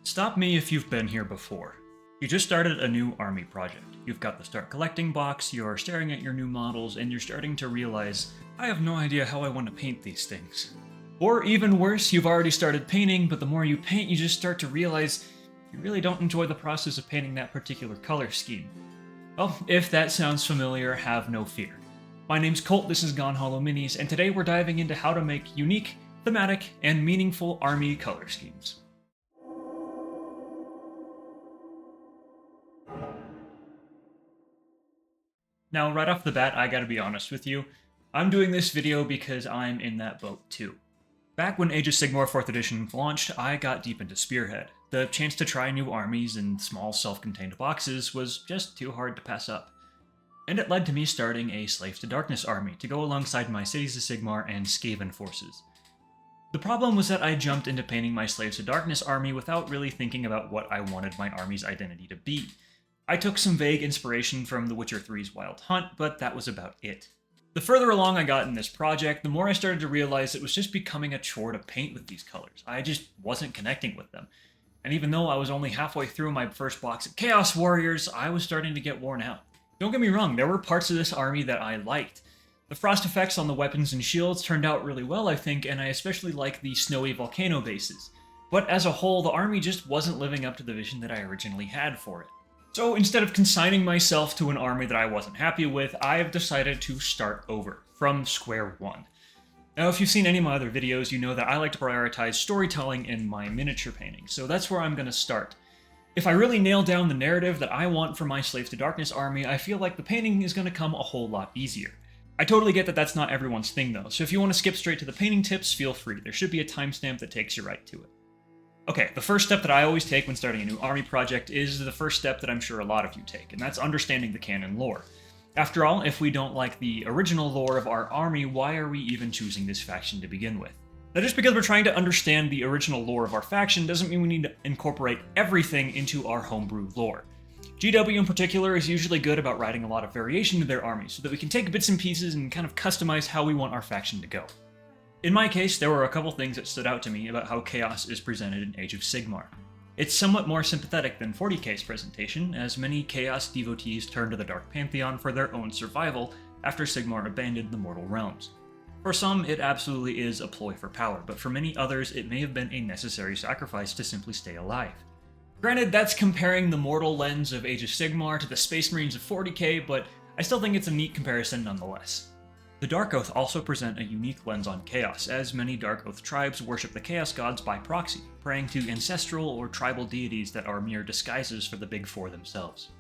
Stop me if you've been here before. You just started a new army project. You've got the start collecting box, you're staring at your new models, and you're starting to realize, I have no idea how I want to paint these things. Or even worse, you've already started painting, but the more you paint, you just start to realize you really don't enjoy the process of painting that particular color scheme. Well, if that sounds familiar, have no fear. My name's Colt, this is Gone Hollow Minis, and today we're diving into how to make unique, thematic, and meaningful army color schemes. Now, right off the bat, I gotta be honest with you. I'm doing this video because I'm in that boat too. Back when Age of Sigmar 4th Edition launched, I got deep into Spearhead. The chance to try new armies in small self-contained boxes was just too hard to pass up. And it led to me starting a Slaves to Darkness army to go alongside my Cities of Sigmar and Skaven forces. The problem was that I jumped into painting my Slaves to Darkness army without really thinking about what I wanted my army's identity to be. I took some vague inspiration from The Witcher 3's Wild Hunt, but that was about it. The further along I got in this project, the more I started to realize it was just becoming a chore to paint with these colors. I just wasn't connecting with them. And even though I was only halfway through my first box of Chaos Warriors, I was starting to get worn out. Don't get me wrong, there were parts of this army that I liked. The frost effects on the weapons and shields turned out really well, I think, and I especially like the snowy volcano bases. But as a whole, the army just wasn't living up to the vision that I originally had for it. So instead of consigning myself to an army that I wasn't happy with, I've decided to start over, from square one. Now, if you've seen any of my other videos, you know that I like to prioritize storytelling in my miniature painting, so that's where I'm going to start. If I really nail down the narrative that I want for my Slaves to Darkness army, I feel like the painting is going to come a whole lot easier. I totally get that that's not everyone's thing though, so if you want to skip straight to the painting tips, feel free. There should be a timestamp that takes you right to it. Okay, the first step that I always take when starting a new army project is the first step that I'm sure a lot of you take, and that's understanding the canon lore. After all, if we don't like the original lore of our army, why are we even choosing this faction to begin with? Now, just because we're trying to understand the original lore of our faction doesn't mean we need to incorporate everything into our homebrew lore. GW in particular is usually good about writing a lot of variation to their armies, so that we can take bits and pieces and kind of customize how we want our faction to go. In my case, there were a couple things that stood out to me about how Chaos is presented in Age of Sigmar. It's somewhat more sympathetic than 40k's presentation, as many Chaos devotees turn to the Dark Pantheon for their own survival after Sigmar abandoned the mortal realms. For some, it absolutely is a ploy for power, but for many others, it may have been a necessary sacrifice to simply stay alive. Granted, that's comparing the mortal lens of Age of Sigmar to the Space Marines of 40k, but I still think it's a neat comparison nonetheless. The Dark Oath also present a unique lens on Chaos, as many Dark Oath tribes worship the Chaos gods by proxy, praying to ancestral or tribal deities that are mere disguises for the Big Four themselves.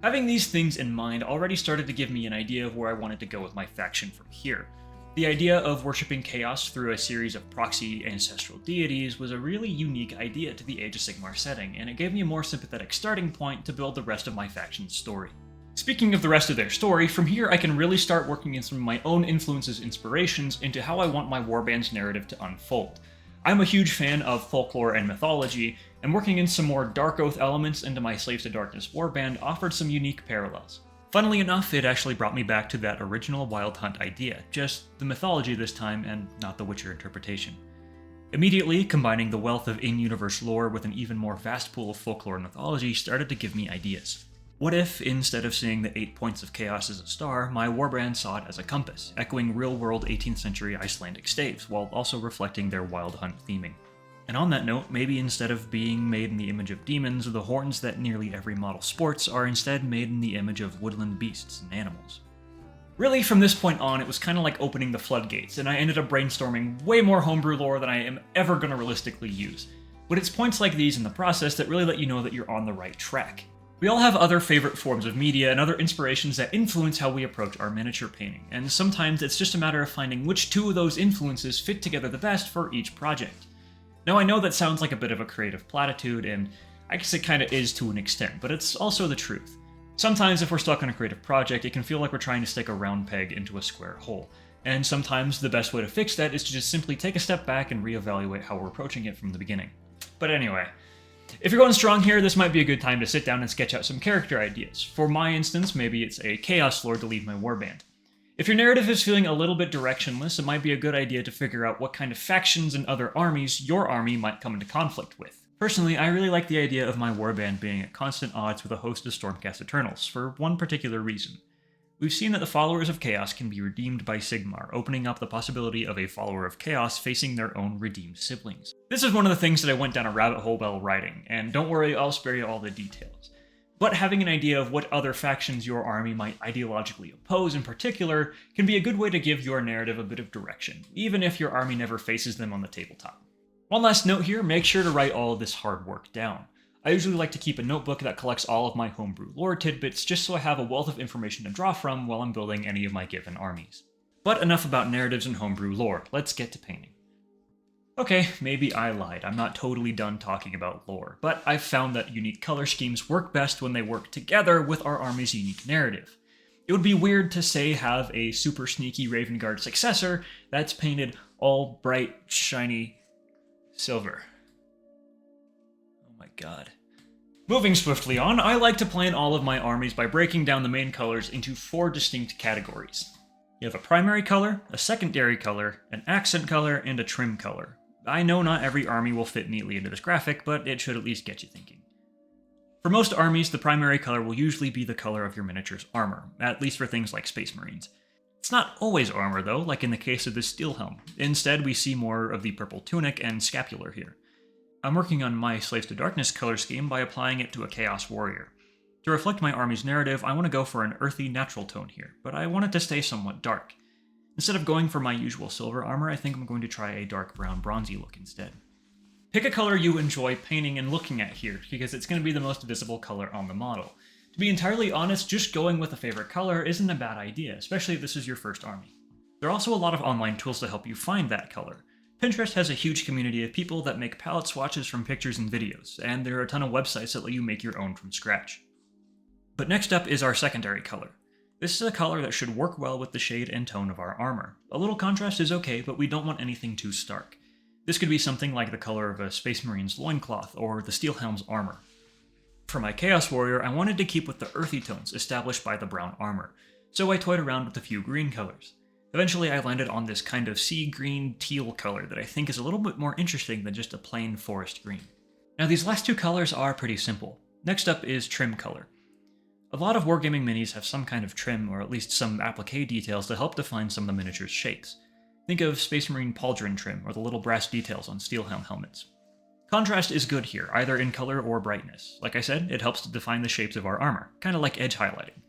Having these things in mind already started to give me an idea of where I wanted to go with my faction from here. The idea of worshipping Chaos through a series of proxy ancestral deities was a really unique idea to the Age of Sigmar setting, and it gave me a more sympathetic starting point to build the rest of my faction's story. Speaking of the rest of their story, from here I can really start working in some of my own influences, inspirations into how I want my warband's narrative to unfold. I'm a huge fan of folklore and mythology, and working in some more Dark Oath elements into my Slaves to Darkness warband offered some unique parallels. Funnily enough, it actually brought me back to that original Wild Hunt idea, just the mythology this time and not the Witcher interpretation. Immediately, combining the wealth of in-universe lore with an even more vast pool of folklore and mythology started to give me ideas. What if, instead of seeing the 8 points of chaos as a star, my warband saw it as a compass, echoing real-world 18th century Icelandic staves, while also reflecting their Wild Hunt theming? And on that note, maybe instead of being made in the image of demons, the horns that nearly every model sports are instead made in the image of woodland beasts and animals. Really, from this point on, it was kind of like opening the floodgates, and I ended up brainstorming way more homebrew lore than I am ever going to realistically use. But it's points like these in the process that really let you know that you're on the right track. We all have other favorite forms of media and other inspirations that influence how we approach our miniature painting, and sometimes it's just a matter of finding which two of those influences fit together the best for each project. Now, I know that sounds like a bit of a creative platitude, and I guess it kinda is to an extent, but it's also the truth. Sometimes if we're stuck on a creative project, it can feel like we're trying to stick a round peg into a square hole, and sometimes the best way to fix that is to just simply take a step back and reevaluate how we're approaching it from the beginning. But anyway, if you're going strong here, this might be a good time to sit down and sketch out some character ideas. For my instance, maybe it's a Chaos Lord to lead my warband. If your narrative is feeling a little bit directionless, it might be a good idea to figure out what kind of factions and other armies your army might come into conflict with. Personally, I really like the idea of my warband being at constant odds with a host of Stormcast Eternals, for one particular reason. We've seen that the followers of Chaos can be redeemed by Sigmar, opening up the possibility of a follower of Chaos facing their own redeemed siblings. This is one of the things that I went down a rabbit hole while writing, and don't worry, I'll spare you all the details. But having an idea of what other factions your army might ideologically oppose in particular can be a good way to give your narrative a bit of direction, even if your army never faces them on the tabletop. One last note here, make sure to write all of this hard work down. I usually like to keep a notebook that collects all of my homebrew lore tidbits just so I have a wealth of information to draw from while I'm building any of my given armies. But enough about narratives and homebrew lore, let's get to painting. Okay, maybe I lied, I'm not totally done talking about lore, but I've found that unique color schemes work best when they work together with our army's unique narrative. It would be weird to say have a super sneaky Raven Guard successor that's painted all bright, shiny silver. Oh my god. Moving swiftly on, I like to plan all of my armies by breaking down the main colors into 4 distinct categories. You have a primary color, a secondary color, an accent color, and a trim color. I know not every army will fit neatly into this graphic, but it should at least get you thinking. For most armies, the primary color will usually be the color of your miniature's armor, at least for things like Space Marines. It's not always armor though, like in the case of this steel helm. Instead, we see more of the purple tunic and scapular here. I'm working on my Slaves to Darkness color scheme by applying it to a Chaos Warrior. To reflect my army's narrative, I want to go for an earthy natural tone here, but I want it to stay somewhat dark. Instead of going for my usual silver armor, I think I'm going to try a dark brown bronzy look instead. Pick a color you enjoy painting and looking at here, because it's going to be the most visible color on the model. To be entirely honest, just going with a favorite color isn't a bad idea, especially if this is your first army. There are also a lot of online tools to help you find that color. Pinterest has a huge community of people that make palette swatches from pictures and videos, and there are a ton of websites that let you make your own from scratch. But next up is our secondary color. This is a color that should work well with the shade and tone of our armor. A little contrast is okay, but we don't want anything too stark. This could be something like the color of a Space Marine's loincloth or the Steel Helm's armor. For my Chaos Warrior, I wanted to keep with the earthy tones established by the brown armor, so I toyed around with a few green colors. Eventually I landed on this kind of sea green teal color that I think is a little bit more interesting than just a plain forest green. Now these last 2 colors are pretty simple. Next up is trim color. A lot of wargaming minis have some kind of trim or at least some applique details to help define some of the miniature's shapes. Think of Space Marine pauldron trim or the little brass details on Steel Helm helmets. Contrast is good here, either in color or brightness. Like I said, it helps to define the shapes of our armor, kind of like edge highlighting.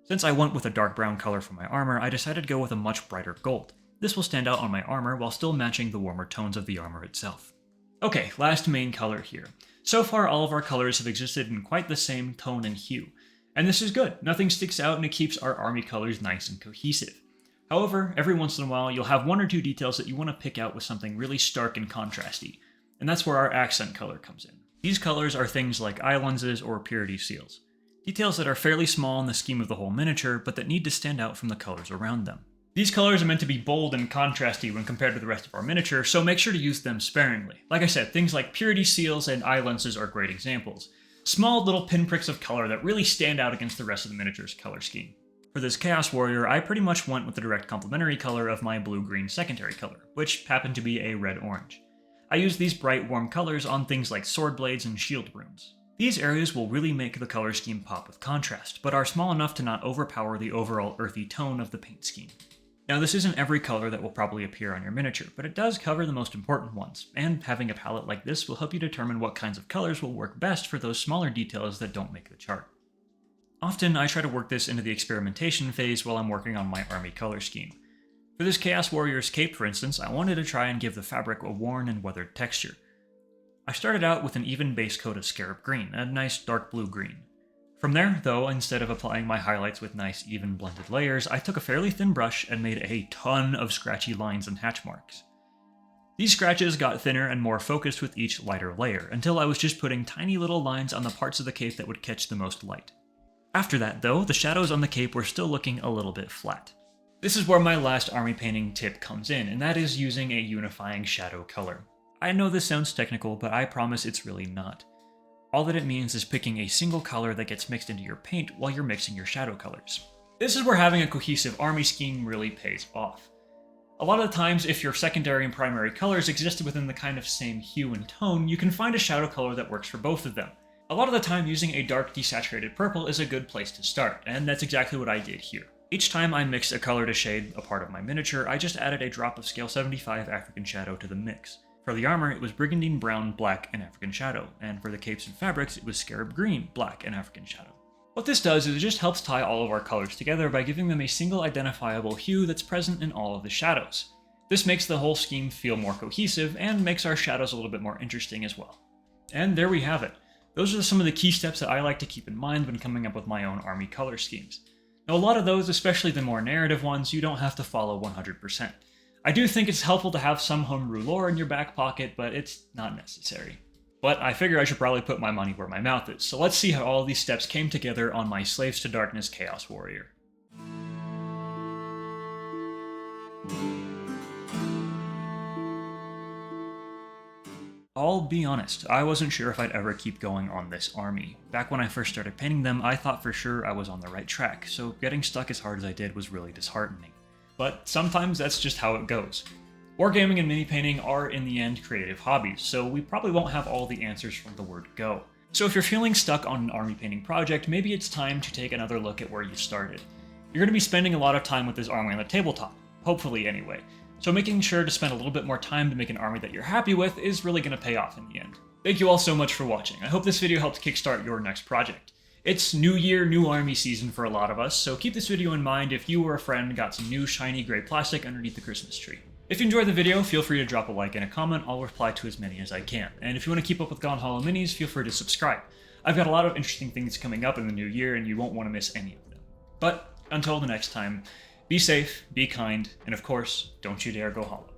Since I went with a dark brown color for my armor, I decided to go with a much brighter gold. This will stand out on my armor while still matching the warmer tones of the armor itself. Okay, last main color here. So far all of our colors have existed in quite the same tone and hue, and this is good. Nothing sticks out and it keeps our army colors nice and cohesive. However, every once in a while you'll have 1 or 2 details that you want to pick out with something really stark and contrasty, and that's where our accent color comes in. These colors are things like eye lenses or purity seals. Details that are fairly small in the scheme of the whole miniature, but that need to stand out from the colors around them. These colors are meant to be bold and contrasty when compared to the rest of our miniature, so make sure to use them sparingly. Like I said, things like purity seals and eye lenses are great examples. Small little pinpricks of color that really stand out against the rest of the miniature's color scheme. For this Chaos Warrior, I pretty much went with the direct complementary color of my blue-green secondary color, which happened to be a red-orange. I used these bright, warm colors on things like sword blades and shield runes. These areas will really make the color scheme pop with contrast, but are small enough to not overpower the overall earthy tone of the paint scheme. Now this isn't every color that will probably appear on your miniature, but it does cover the most important ones, and having a palette like this will help you determine what kinds of colors will work best for those smaller details that don't make the chart. Often I try to work this into the experimentation phase while I'm working on my army color scheme. For this Chaos Warrior's cape, for instance, I wanted to try and give the fabric a worn and weathered texture. I started out with an even base coat of scarab green, a nice dark blue-green. From there, though, instead of applying my highlights with nice even blended layers, I took a fairly thin brush and made a ton of scratchy lines and hatch marks. These scratches got thinner and more focused with each lighter layer, until I was just putting tiny little lines on the parts of the cape that would catch the most light. After that, though, the shadows on the cape were still looking a little bit flat. This is where my last army painting tip comes in, and that is using a unifying shadow color. I know this sounds technical, but I promise it's really not. All that it means is picking a single color that gets mixed into your paint while you're mixing your shadow colors. This is where having a cohesive army scheme really pays off. A lot of the times, if your secondary and primary colors existed within the kind of same hue and tone, you can find a shadow color that works for both of them. A lot of the time, using a dark desaturated purple is a good place to start, and that's exactly what I did here. Each time I mixed a color to shade a part of my miniature, I just added a drop of scale 75 African Shadow to the mix. For the armor, it was Brigandine Brown, Black, and African Shadow, and for the capes and fabrics, it was Scarab Green, Black, and African Shadow. What this does is it just helps tie all of our colors together by giving them a single identifiable hue that's present in all of the shadows. This makes the whole scheme feel more cohesive and makes our shadows a little bit more interesting as well. And there we have it. Those are some of the key steps that I like to keep in mind when coming up with my own army color schemes. Now, a lot of those, especially the more narrative ones, you don't have to follow 100%. I do think it's helpful to have some homebrew lore in your back pocket, but it's not necessary. But I figure I should probably put my money where my mouth is, so let's see how all these steps came together on my Slaves to Darkness Chaos Warrior. I'll be honest, I wasn't sure if I'd ever keep going on this army. Back when I first started painting them, I thought for sure I was on the right track, so getting stuck as hard as I did was really disheartening. But sometimes that's just how it goes. Wargaming and mini-painting are, in the end, creative hobbies, so we probably won't have all the answers from the word go. So if you're feeling stuck on an army painting project, maybe it's time to take another look at where you started. You're going to be spending a lot of time with this army on the tabletop, hopefully anyway, so making sure to spend a little bit more time to make an army that you're happy with is really going to pay off in the end. Thank you all so much for watching. I hope this video helped kickstart your next project. It's new year, new army season for a lot of us, so keep this video in mind if you or a friend got some new shiny gray plastic underneath the Christmas tree. If you enjoyed the video, feel free to drop a like and a comment. I'll reply to as many as I can. And if you want to keep up with Gone Hollow Minis, feel free to subscribe. I've got a lot of interesting things coming up in the new year, and you won't want to miss any of them. But until the next time, be safe, be kind, and of course, don't you dare go hollow.